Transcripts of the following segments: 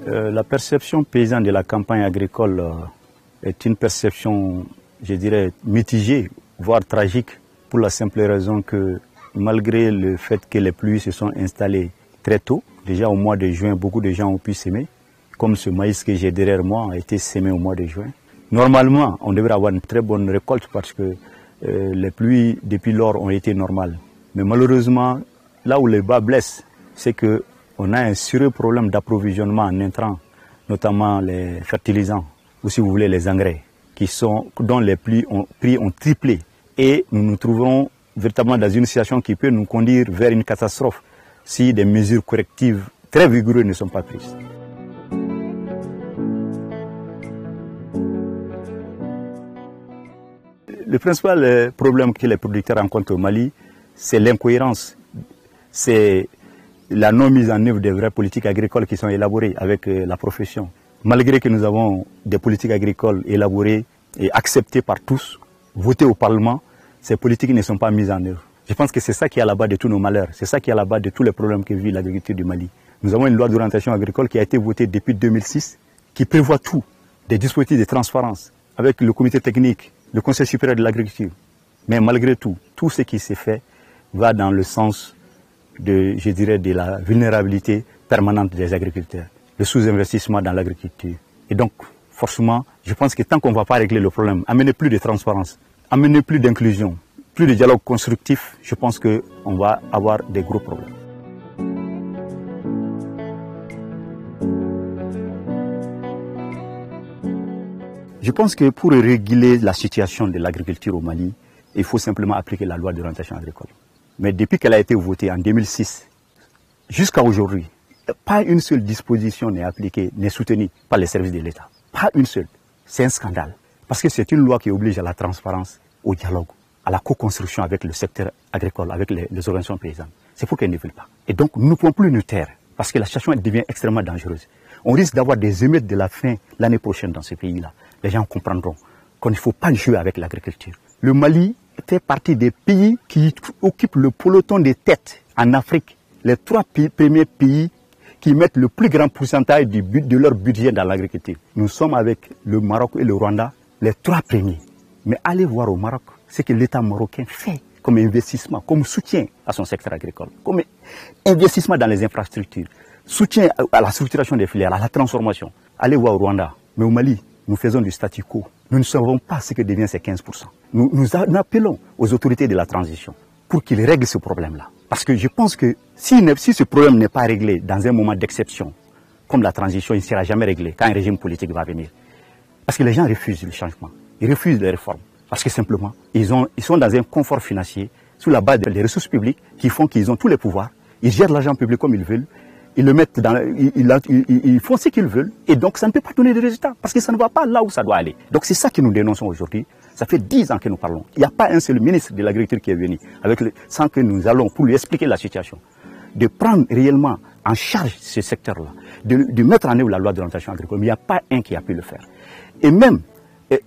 La perception paysanne de la campagne agricole est une perception, je dirais, mitigée, voire tragique, pour la simple raison que malgré le fait que les pluies se sont installées très tôt, déjà au mois de juin, beaucoup de gens ont pu s'aimer, comme ce maïs que j'ai derrière moi a été semé au mois de juin. Normalement, on devrait avoir une très bonne récolte parce que les pluies depuis lors ont été normales. Mais malheureusement, là où le bas blesse, c'est qu'on a un sérieux problème d'approvisionnement en intrants, notamment les fertilisants, ou si vous voulez les engrais, dont les prix ont triplé. Et nous nous trouverons véritablement dans une situation qui peut nous conduire vers une catastrophe si des mesures correctives très vigoureuses ne sont pas prises. Le principal problème que les producteurs rencontrent au Mali, c'est l'incohérence, c'est la non mise en œuvre des vraies politiques agricoles qui sont élaborées avec la profession. Malgré que nous avons des politiques agricoles élaborées et acceptées par tous, votées au Parlement, ces politiques ne sont pas mises en œuvre. Je pense que c'est ça qui est à la base de tous nos malheurs, c'est ça qui est à la base de tous les problèmes que vit l'agriculture du Mali. Nous avons une loi d'orientation agricole qui a été votée depuis 2006, qui prévoit tout, des dispositifs de transparence, avec le comité technique, le Conseil supérieur de l'agriculture. Mais malgré tout, tout ce qui s'est fait va dans le sens de, je dirais, de la vulnérabilité permanente des agriculteurs, le sous-investissement dans l'agriculture. Et donc, forcément, je pense que tant qu'on ne va pas régler le problème, amener plus de transparence, amener plus d'inclusion, plus de dialogue constructif, je pense qu'on va avoir des gros problèmes. Je pense que pour réguler la situation de l'agriculture au Mali, il faut simplement appliquer la loi d'orientation agricole. Mais depuis qu'elle a été votée en 2006, jusqu'à aujourd'hui, pas une seule disposition n'est appliquée, n'est soutenue par les services de l'État. Pas une seule. C'est un scandale. Parce que c'est une loi qui oblige à la transparence, au dialogue, à la co-construction avec le secteur agricole, avec les organisations paysannes. C'est pour qu'elles ne veulent pas. Et donc, nous ne pouvons plus nous taire, parce que la situation elle devient extrêmement dangereuse. On risque d'avoir des émeutes de la faim l'année prochaine dans ce pays-là. Les gens comprendront qu'il ne faut pas jouer avec l'agriculture. Le Mali fait partie des pays qui occupent le peloton des têtes en Afrique. Les 3 premiers pays qui mettent le plus grand pourcentage de leur budget dans l'agriculture. Nous sommes avec le Maroc et le Rwanda, les 3 premiers. Mais allez voir au Maroc ce que l'État marocain fait comme investissement, comme soutien à son secteur agricole, comme investissement dans les infrastructures, soutien à la structuration des filières, à la transformation. Allez voir au Rwanda. Mais au Mali, nous faisons du statu quo. Nous ne savons pas ce que devient ces 15%. Nous appelons aux autorités de la transition pour qu'ils règlent ce problème-là. Parce que je pense que si ce problème n'est pas réglé dans un moment d'exception, comme la transition, il ne sera jamais réglé quand un régime politique va venir. Parce que les gens refusent le changement, ils refusent les réformes. Parce que simplement, ils sont dans un confort financier, sous la base des ressources publiques, qui font qu'ils ont tous les pouvoirs. Ils gèrent l'argent public comme ils veulent. Ils le mettent dans, ils font ce qu'ils veulent, et donc ça ne peut pas donner de résultats, parce que ça ne va pas là où ça doit aller. Donc c'est ça que nous dénonçons aujourd'hui. Ça fait 10 ans que nous parlons. Il n'y a pas un seul ministre de l'Agriculture qui est venu, sans que nous allons pour lui expliquer la situation, de prendre réellement en charge ce secteur-là, de mettre en œuvre la loi d'orientation agricole. Mais il n'y a pas un qui a pu le faire. Et même,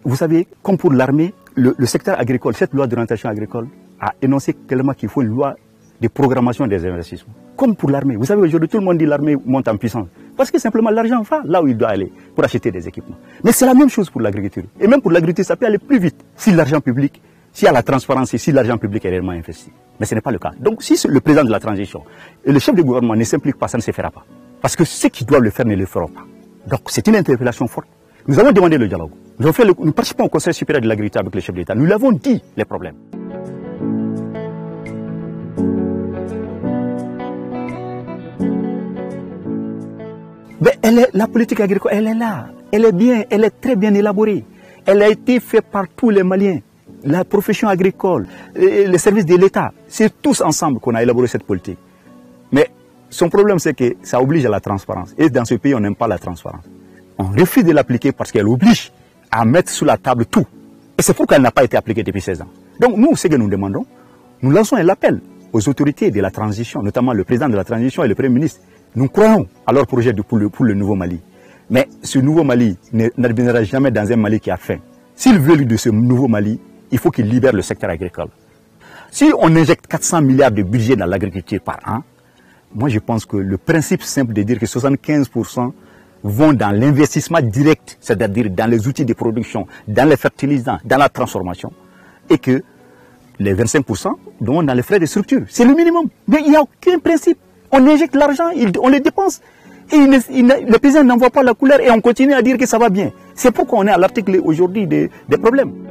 vous savez, comme pour l'armée, le secteur agricole, cette loi d'orientation agricole a énoncé clairement qu'il faut une loi de programmation des investissements. Comme pour l'armée. Vous savez, aujourd'hui, tout le monde dit que l'armée monte en puissance. Parce que simplement, l'argent va là où il doit aller pour acheter des équipements. Mais c'est la même chose pour l'agriculture. Et même pour l'agriculture, ça peut aller plus vite si l'argent public, s'il y a la transparence et si l'argent public est réellement investi. Mais ce n'est pas le cas. Donc, si le président de la transition et le chef de gouvernement ne s'impliquent pas, ça ne se fera pas. Parce que ceux qui doivent le faire ne le feront pas. Donc, c'est une interpellation forte. Nous avons demandé le dialogue. Nous participons au Conseil supérieur de l'agriculture avec le chef d'État. Nous l'avons dit, les problèmes. Mais la politique agricole, elle est là. Elle est bien, elle est très bien élaborée. Elle a été faite par tous les Maliens. La profession agricole, les services de l'État, c'est tous ensemble qu'on a élaboré cette politique. Mais son problème, c'est que ça oblige à la transparence. Et dans ce pays, on n'aime pas la transparence. On refuse de l'appliquer parce qu'elle oblige à mettre sous la table tout. Et c'est pourquoi elle n'a pas été appliquée depuis 16 ans. Donc nous, ce que nous demandons, nous lançons un appel aux autorités de la transition, notamment le président de la transition et le Premier ministre. Nous croyons à leur projet pour le nouveau Mali. Mais ce nouveau Mali n'adviendra jamais dans un Mali qui a faim. S'ils veulent de ce nouveau Mali, il faut qu'ils libèrent le secteur agricole. Si on injecte 400 milliards de budget dans l'agriculture par an, moi je pense que le principe simple de dire que 75% vont dans l'investissement direct, c'est-à-dire dans les outils de production, dans les fertilisants, dans la transformation, et que les 25% vont dans les frais de structure. C'est le minimum. Mais il n'y a aucun principe. On injecte l'argent, on le dépense. Et le président n'envoie pas la couleur et on continue à dire que ça va bien. C'est pourquoi on est à l'article aujourd'hui des problèmes.